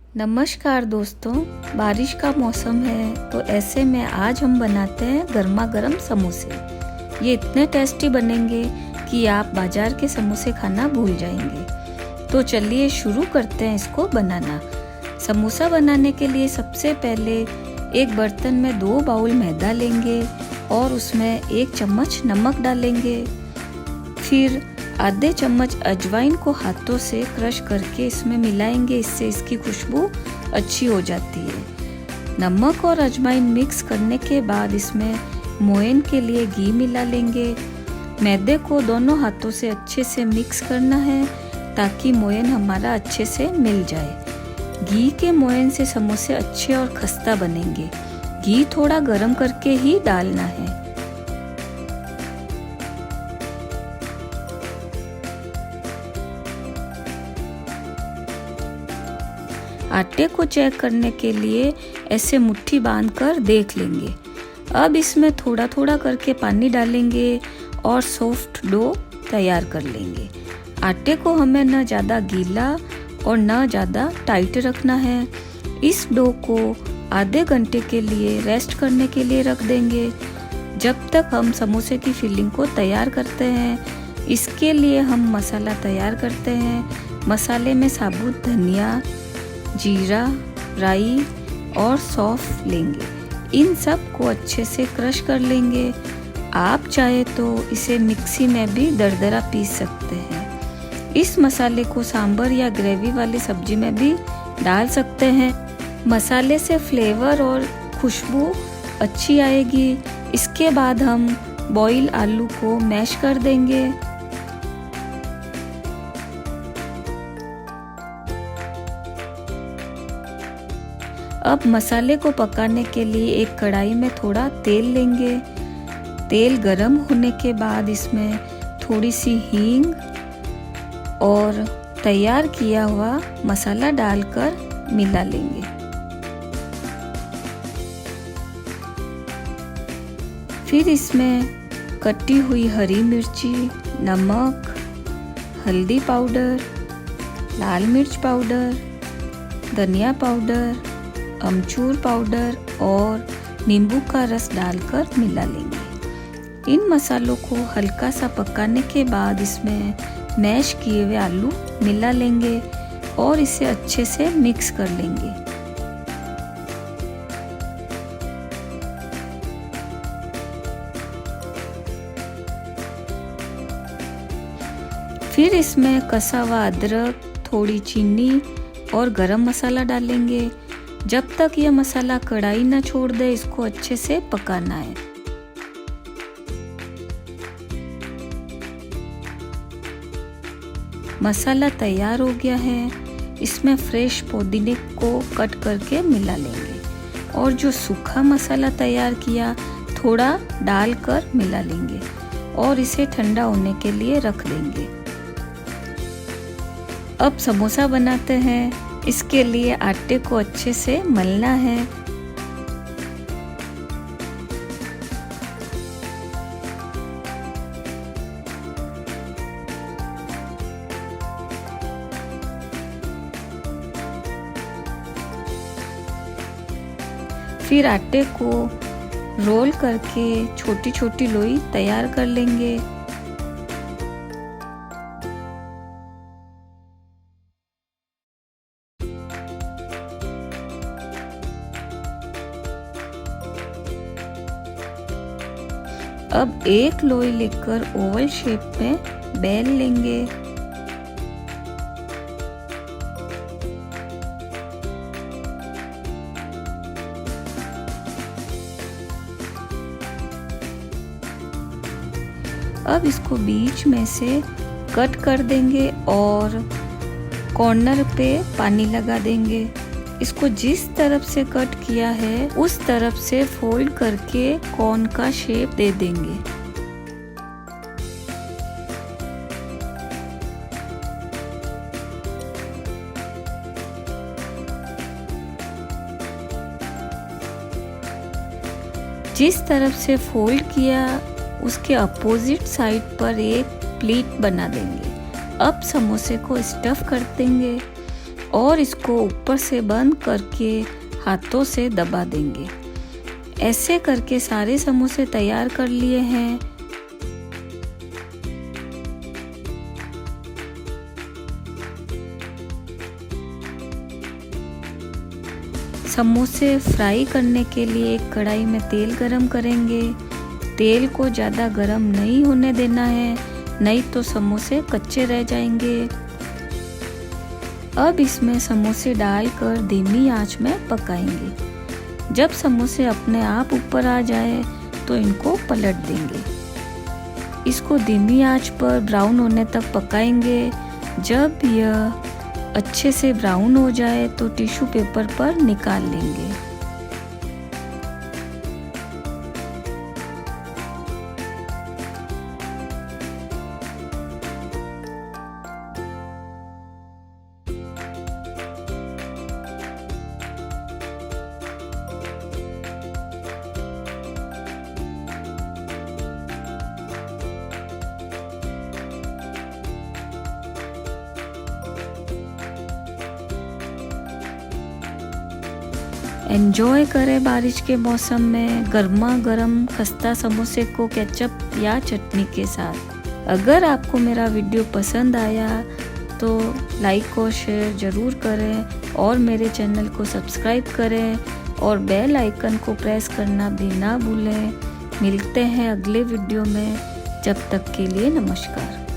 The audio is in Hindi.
नमस्कार दोस्तों, बारिश का मौसम है तो ऐसे में आज हम बनाते हैं गर्मा गर्म समोसे। ये इतने टेस्टी बनेंगे कि आप बाजार के समोसे खाना भूल जाएंगे। तो चलिए शुरू करते हैं इसको बनाना। समोसा बनाने के लिए सबसे पहले एक बर्तन में 2 बाउल मैदा लेंगे और उसमें 1 चम्मच नमक डालेंगे। फिर आधे चम्मच अजवाइन को हाथों से क्रश करके इसमें मिलाएंगे, इससे इसकी खुशबू अच्छी हो जाती है। नमक और अजवाइन मिक्स करने के बाद इसमें मोयन के लिए घी मिला लेंगे। मैदे को दोनों हाथों से अच्छे से मिक्स करना है ताकि मोयन हमारा अच्छे से मिल जाए। घी के मोयन से समोसे अच्छे और खस्ता बनेंगे। घी थोड़ा गर्म करके ही डालना है। आटे को चेक करने के लिए ऐसे मुट्ठी बांधकर देख लेंगे। अब इसमें थोड़ा थोड़ा करके पानी डालेंगे और सॉफ्ट डो तैयार कर लेंगे। आटे को हमें न ज़्यादा गीला और न ज़्यादा टाइट रखना है। इस डो को आधे घंटे के लिए रेस्ट करने के लिए रख देंगे, जब तक हम समोसे की फिलिंग को तैयार करते हैं। इसके लिए हम मसाला तैयार करते हैं। मसाले में साबुत धनिया, जीरा, राई और सौंफ लेंगे। इन सब को अच्छे से क्रश कर लेंगे। आप चाहे तो इसे मिक्सी में भी दरदरा पीस सकते हैं। इस मसाले को सांभर या ग्रेवी वाली सब्जी में भी डाल सकते हैं। मसाले से फ्लेवर और खुशबू अच्छी आएगी। इसके बाद हम बॉईल आलू को मैश कर देंगे। अब मसाले को पकाने के लिए एक कढ़ाई में थोड़ा तेल लेंगे। तेल गरम होने के बाद इसमें थोड़ी सी हींग और तैयार किया हुआ मसाला डालकर मिला लेंगे। फिर इसमें कटी हुई हरी मिर्ची, नमक, हल्दी पाउडर, लाल मिर्च पाउडर, धनिया पाउडर, अमचूर पाउडर और नींबू का रस डालकर मिला लेंगे। इन मसालों को हल्का सा पकाने के बाद इसमें मैश किए हुए आलू मिला लेंगे और इसे अच्छे से मिक्स कर लेंगे। फिर इसमें कसा हुआ अदरक, थोड़ी चीनी और गरम मसाला डालेंगे। जब तक यह मसाला कढ़ाई न छोड़ दे, इसको अच्छे से पकाना है। मसाला तैयार हो गया है। इसमें फ्रेश पुदीने को कट करके मिला लेंगे और जो सूखा मसाला तैयार किया थोड़ा डालकर मिला लेंगे और इसे ठंडा होने के लिए रख देंगे। अब समोसा बनाते हैं। इसके लिए आटे को अच्छे से मलना है। फिर आटे को रोल करके छोटी छोटी लोई तैयार कर लेंगे। अब एक लोई लेकर ओवल शेप में बेल लेंगे। अब इसको बीच में से कट कर देंगे और कॉर्नर पे पानी लगा देंगे। इसको जिस तरफ से कट किया है उस तरफ से फोल्ड करके कोन का शेप दे देंगे। जिस तरफ से फोल्ड किया उसके अपोजिट साइड पर एक प्लीट बना देंगे। अब समोसे को स्टफ कर देंगे। और इसको ऊपर से बंद करके हाथों से दबा देंगे। ऐसे करके सारे समोसे तैयार कर लिए हैं। समोसे फ्राई करने के लिए एक कढ़ाई में तेल गरम करेंगे। तेल को ज़्यादा गरम नहीं होने देना है, नहीं तो समोसे कच्चे रह जाएंगे। अब इसमें समोसे डालकर धीमी आंच में पकाएंगे। जब समोसे अपने आप ऊपर आ जाए तो इनको पलट देंगे। इसको धीमी आंच पर ब्राउन होने तक पकाएंगे। जब यह अच्छे से ब्राउन हो जाए तो टिश्यू पेपर पर निकाल लेंगे। एंजॉय करें बारिश के मौसम में गर्मा गर्म खस्ता समोसे को केचप या चटनी के साथ। अगर आपको मेरा वीडियो पसंद आया तो लाइक और शेयर ज़रूर करें और मेरे चैनल को सब्सक्राइब करें और बेल आइकन को प्रेस करना भी ना भूलें। मिलते हैं अगले वीडियो में, जब तक के लिए नमस्कार।